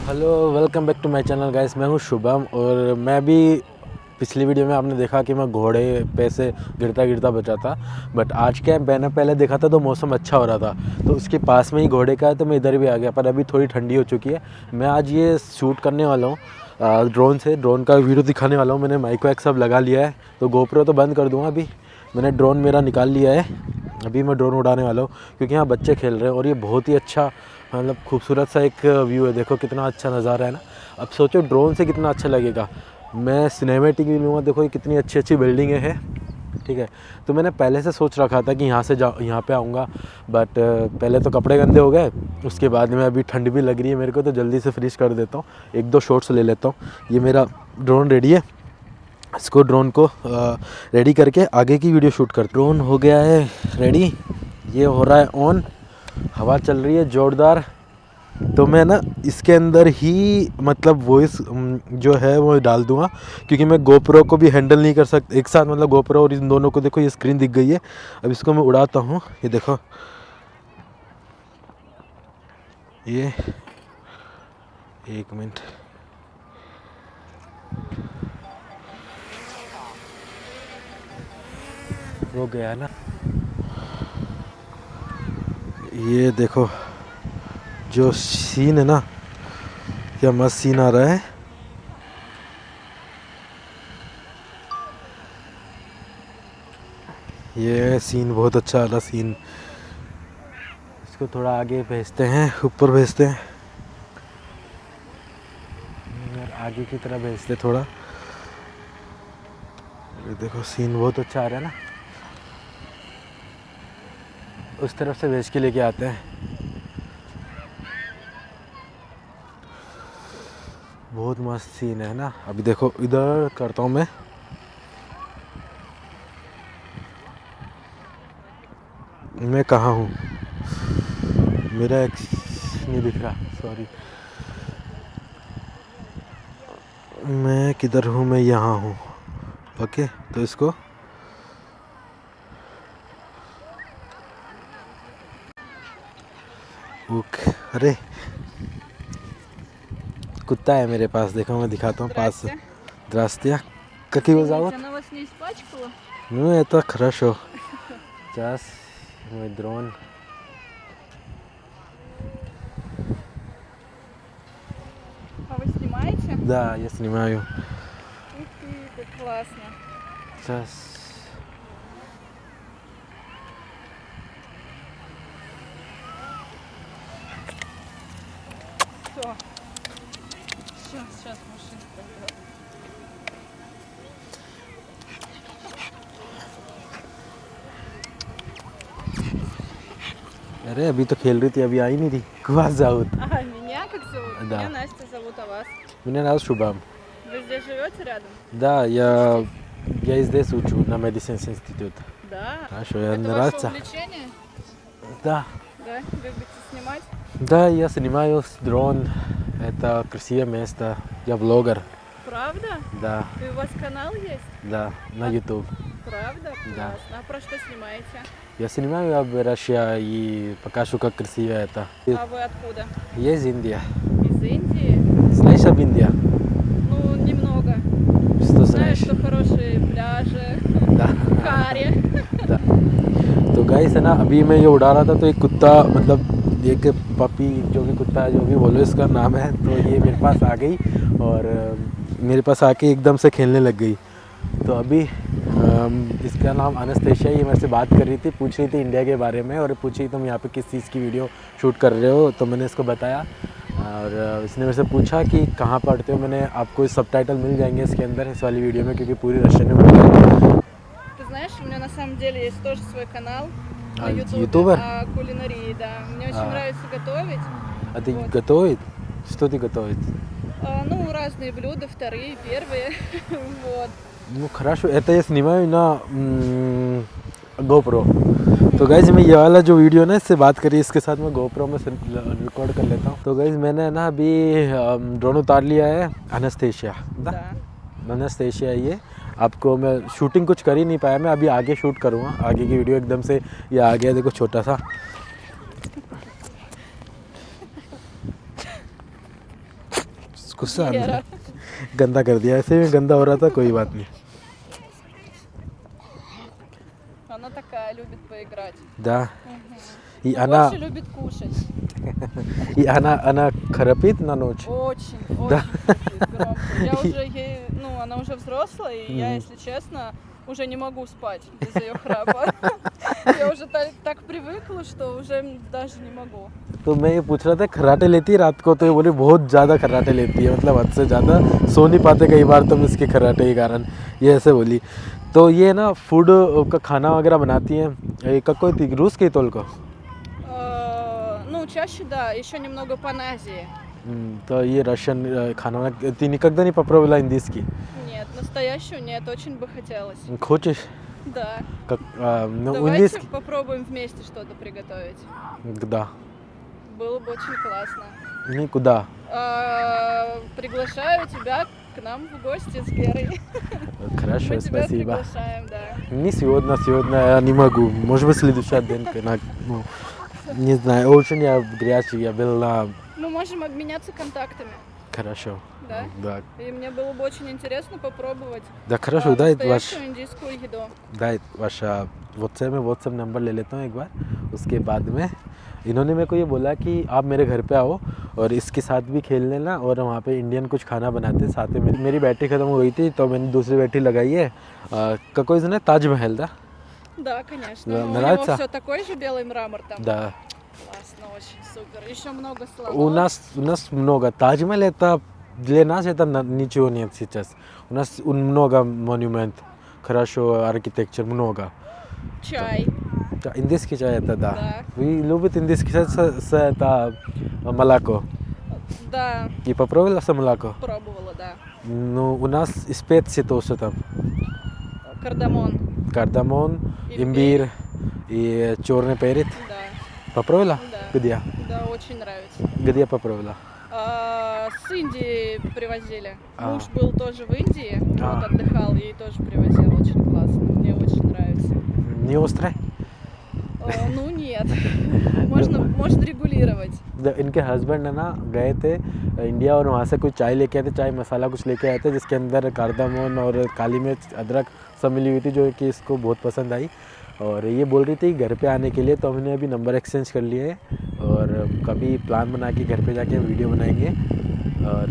Hello welcome back to my channel guys. मैं हूं शुभम और मैं भी पिछली वीडियो में आपने देखा कि मैं घोड़े पे से गिरता गिरता बचा था। बट आज क्या मैंने पहले देखा था तो मौसम अच्छा हो रहा था तो उसके पास में ही घोड़े का है तो मैं इधर भी आ गया। पर अभी थोड़ी ठंडी हो चुकी है। मैं आज ये शूट करने वाला हूँ ड्रोन का वीडियो दिखाने वाला हूँ। मैंने माइक वाइक सब लगा लिया है तो गोप्रो तो बंद कर दूँगा। अभी मैंने ड्रोन मेरा निकाल लिया है। अभी मैं ड्रोन उड़ाने वाला हूँ क्योंकि यहाँ बच्चे खेल रहे हैं और ये बहुत ही अच्छा मतलब खूबसूरत सा एक व्यू है। देखो कितना अच्छा नज़ारा है ना। अब सोचो ड्रोन से कितना अच्छा लगेगा। मैं सिनेमेटिक भी लूँगा। देखो ये कितनी अच्छी अच्छी बिल्डिंगें हैं, ठीक है। तो मैंने पहले से सोच रखा था कि यहाँ से यहाँ पे आऊँगा। बट पहले तो कपड़े गंदे हो गए, उसके बाद में अभी ठंड भी लग रही है मेरे को तो जल्दी से फिनिश कर देता हूँ। एक दो शॉट्स ले लेता हूँ। ये मेरा ड्रोन रेडी है। इसको ड्रोन को रेडी करके आगे की वीडियो शूट कर। ड्रोन हो गया है रेडी, ये हो रहा है ऑन, हवा चल रही है ज़ोरदार। तो मैं ना इसके अंदर ही मतलब वॉइस जो है वो डाल दूंगा क्योंकि मैं गोप्रो को भी हैंडल नहीं कर सकता एक साथ। मतलब गोप्रो और इन दोनों को देखो ये स्क्रीन दिख गई है। अब इसको मैं उड़ाता हूँ। ये देखो ये एक मिनट, हो गया ना। ये देखो जो सीन है ना, क्या मस्त सीन आ रहा है। ये सीन बहुत अच्छा वाला सीन। इसको थोड़ा आगे भेजते हैं, ऊपर भेजते हैं और आगे की तरह भेजते थोड़ा। ये देखो सीन बहुत अच्छा आ रहा है ना। उस तरफ से भेज के लेके आते हैं। बहुत मस्त सीन है ना। अभी देखो इधर करता हूँ मैं कहाँ हूँ, मेरा एक्स नहीं दिख रहा, सॉरी। मैं किधर हूँ, मैं यहाँ हूँ। ओके तो इसको ओके। अरे कुत्ता है मेरे पास, देखो मैं दिखाता हूँ पास से। Здравствуйте. Как его зовут? Она вас не испачкала? Ну, это хорошо. Сейчас мой дрон. А вы снимаете? Да, я снимаю. Ух ты, как классно. Сейчас. Все. Сейчас машина пойдет. अरे अभी तो खेल रही थी, अभी आई नहीं थी। Вас зовут? А, меня как зовут? Да. Меня Настя зовут, а вас? Меня зовут Шубам. Вы здесь живете рядом? Да, я здесь учу на медицинский институт. Да. Хорошо, Это нравится? ваше увлечение? Да. Да? Любите снимать? Да, я снимаю с дрон. Это красивое место. Я влогер. Правда? Да, И у вас канал есть? да, на YouTube. Правда? Да. Классно. А про что снимаете? Я снимаю об России и покажу, как красиво это. А вы откуда? Я из Индии. Из Индии? Знаешь об Индии? Ну, немного. Что Знаю, знаешь? что хорошие пляжи, Да. каре. да. तो गाइस है ना, अभी मैं ये उड़ा रहा था तो एक कुत्ता मतलब एक पपी जो भी कुत्ता है जो भी बोलो इसका नाम है, तो ये मेरे पास आ गई और मेरे पास आके एकदम से खेलने लग गई। तो अभी इसका नाम अनस्तेशिया, ये मेरे से बात कर रही थी, पूछ रही थी इंडिया के बारे में और पूछी तुम यहाँ पे किस चीज़ की वीडियो शूट कर रहे हो। तो मैंने इसको बताया और इसने मेरे से पूछा कि कहाँ पढ़ते हो। मैंने आपको सबटाइटल मिल जाएंगे इसके अंदर इस वाली वीडियो में क्योंकि पूरी रशियन में मिल। Ты знаешь, у меня на самом деле есть тоже свой канал на А, YouTube ютубер? о кулинарии, да. Мне очень нравится готовить. А ты Вот. готовит? Что ты готовит? Ну, разные блюда, вторые, первые. Вот. Ну хорошо, это я снимаю на GoPro। तो गाइज मैं ये वाला जो वीडियो ना इससे बात करी इसके साथ मैं GoPro में रिकॉर्ड कर लेता हूँ। तो गाइज मैंने ना अभी ड्रोन उतार लिया है अनस्तेशिया। Да. अनस्तेशिया ये आपको मैं शूटिंग कुछ कर ही नहीं पाया, मैं अभी आगे शूट करूँगा। आगे की वीडियो एकदम से ये आ गया, देखो छोटा सा। गुस्सा आ रहा Вера. है। गंदा कर दिया, ऐसे भी गंदा हो रहा था, कोई बात नहीं। Она такая, любит поиграть. Да. И Но она, больше любит кушать. она храпит на ночь. Очень, Да. очень громко. Я уже ей, ну, она уже взрослая, и я, если честно, уже не могу спать без ее храпа. Я уже так привыкла, что уже даже не могу. तो मैं ये पूछ रहा था, खर्राटे लेती है रात को? तो ये बोली बहुत ज़्यादा खर्राटे लेती है, मतलब हद से ज़्यादा, सो नहीं पाते कई बार तुम इसके खर्राटे के कारण, ये ऐसे बोली। तो ये ना फूड का खाना वगैरह बनाती हैं, какой ты русский только? Ну, чаще, да, еще немного паназии. То ये रशियन खाना बना, ты никогда не попробовала индийский? Нет, настоящую нет, очень бы хотелось. Хочешь? Да. Как, ну, Давайте индийский? попробуем вместе что-то приготовить. Да. Было бы очень классно. Никуда. Приглашаю тебя к нам в гости с Герой. Хорошо, Мы тебя спасибо. приглашаем, да. Не сегодня я не могу. Может быть, следующий день, ну, не знаю, очень я грязный, я был на... Мы можем обменяться контактами, Хорошо. да? Да. И мне было бы очень интересно попробовать Да, хорошо, дай ваш, настоящую индийскую еду. дай ваша WhatsApp नंबर ले लेता हूँ एक बार। उसके बाद में इन्होंने मेरे को ये बोला कि आप मेरे घर पे आओ और इसके साथ भी खेल लेना, और वहाँ पे इंडियन कुछ खाना बनाते हैं साथ में। मेरी बैटरी ख़त्म हो गई थी, तो मैंने दूसरी बैटरी लगाई है। какой знает ताजमहल, да? Да, конечно. Да, Ну, у нравится? него все такой же белый мрамор там. Да. Классно, очень супер. Еще много слонов. У нас много. Таджмахал это для нас это ничего нет сейчас. У нас много монумент, хорошо архитектур много. Чай. Да, индийский чай это да. Да. Вы любите индийский чай с это молоко? Да, И попробовала с молоко? пробовала, да. Ну, у нас специи тоже там. Кардамон. Кардамон, имбирь и черный перец. Да, Попробовала? Да. Где? да, очень нравится. Где попробовала? С Индии привозили. А. Муж был тоже в Индии, А. вот отдыхал, ей тоже привозил. Очень классно. Мне очень нравится. Не острый? Ну нет, можно регулировать. इनके हस्बैंड है ना, गए थे इंडिया और वहाँ से कुछ चाय लेके आए थे, चाय मसाला कुछ लेके आए थे जिसके अंदर कार्दामोन और काली मिर्च अदरक सब मिली हुई थी, जो कि इसको बहुत पसंद आई। और ये बोल रही थी घर पे आने के लिए, तो हमने अभी नंबर एक्सचेंज कर लिए है और कभी प्लान बना के घर पे जाके वीडियो बनाएंगे। और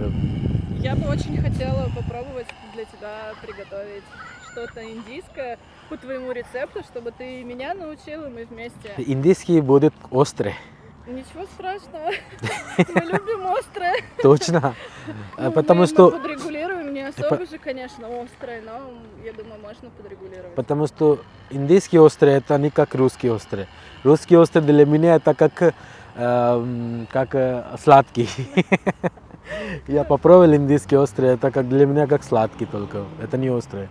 Я бы очень хотела попробовать для тебя приготовить что-то индийское по твоему рецепту, чтобы ты меня научила, мы вместе. индийский будет острый. Ничего страшного, мы любим острое. Точно. Ну, Потому мы что подрегулируем, не особо же, конечно, острое, но я думаю, можно подрегулировать. Потому что индийский острый это не как русский острый. Русский острый для меня это как сладкий. Я попробовал индийский острый, это как для меня как сладкий только, это не острый.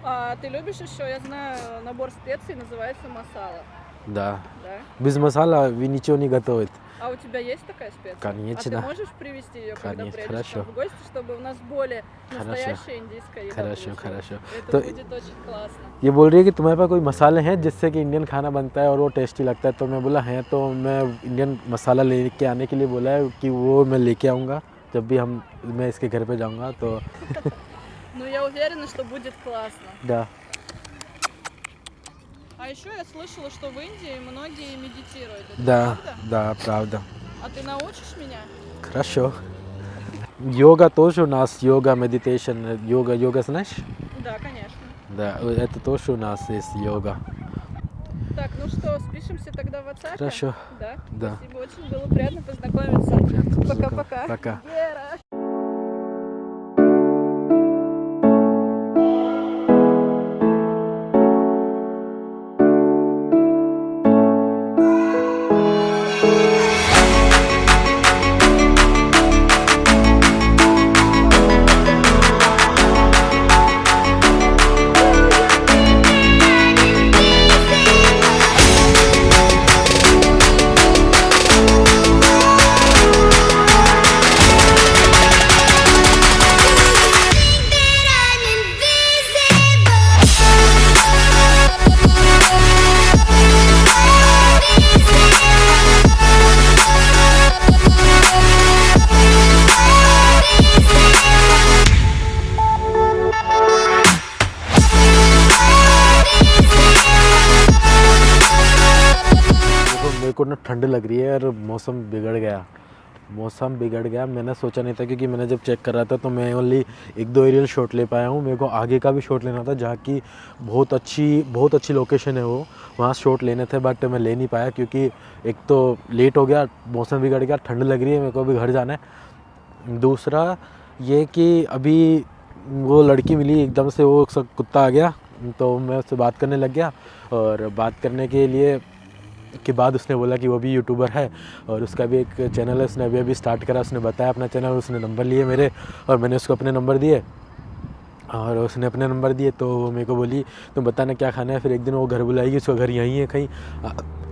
А ты любишь еще, я знаю, набор специй называется масала, Да. да? Без масала вы ничего не готовите. А у тебя есть такая специя? Конечно. А ты можешь привезти ее, когда Конечно, приедешь хорошо. к нам в гости, чтобы у нас более Хорошо. настоящая индийская еда Хорошо, получилась? хорошо. Это तो будет очень классно. ये बोल रही है कि तुम्हारे पास कोई मसाले हैं जिससे कि इंडियन खाना बनता है और वो टेस्टी लगता है, तो मैं बोला हैं, तो मैं इंडियन मसाला लेके आने के लिए बोला है कि वो मैं लेके आऊँगा जब भी मैं इसके घर पे जाऊँगा, तो Ну, я уверена, что будет классно. да. А еще я слышала, что в Индии многие медитируют. Это Да, правда? да, правда. А ты научишь меня? Хорошо. Йога тоже у нас, йога, медитейшн, йога знаешь? Да, конечно. Да, это тоже у нас есть йога. Так, ну что, спишемся тогда в WhatsApp? Хорошо. Да? Да. Спасибо, очень было приятно познакомиться. Приятно Пока-пока. Пока. Вера. को ना ठंड लग रही है और मौसम बिगड़ गया। मैंने सोचा नहीं था, क्योंकि मैंने जब चेक कर रहा था तो मैं ओनली 1-2 एरियल शॉट ले पाया हूँ। मेरे को आगे का भी शॉट लेना था, जहाँ की बहुत अच्छी लोकेशन है वो, वहाँ शॉट लेने थे, बट मैं ले नहीं पाया क्योंकि एक तो लेट हो गया, मौसम बिगड़ गया, ठंड लग रही है, मेरे को अभी घर जाना है। दूसरा ये कि अभी वो लड़की मिली एकदम से, वो सब कुत्ता आ गया तो मैं उससे बात करने लग गया, और बात करने के बाद उसने बोला कि वो भी यूट्यूबर है और उसका भी एक चैनल है, उसने अभी स्टार्ट करा। उसने बताया अपना चैनल, उसने नंबर लिए मेरे और मैंने उसको अपने नंबर दिए और उसने अपने नंबर दिए। तो वो मेरे को बोली तुम बताना क्या खाना है, फिर एक दिन वो घर बुलाएगी, उसका घर यहीं है कहीं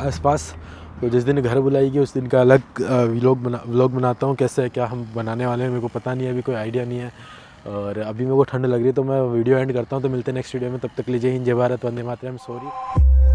आसपास। तो जिस दिन घर बुलाएगी उस दिन का अलग व्लॉग बनाता हूँ, कैसे क्या हम बनाने वाले हैं मेरे को पता नहीं है, अभी कोई आइडिया नहीं है। और अभी मेरे को ठंड लग रही है तो मैं वीडियो एंड करता हूँ। तो मिलते हैं नेक्स्ट वीडियो में, तब तक लीजिए हिंद, जय भारत, वंदे मातरम। सॉरी।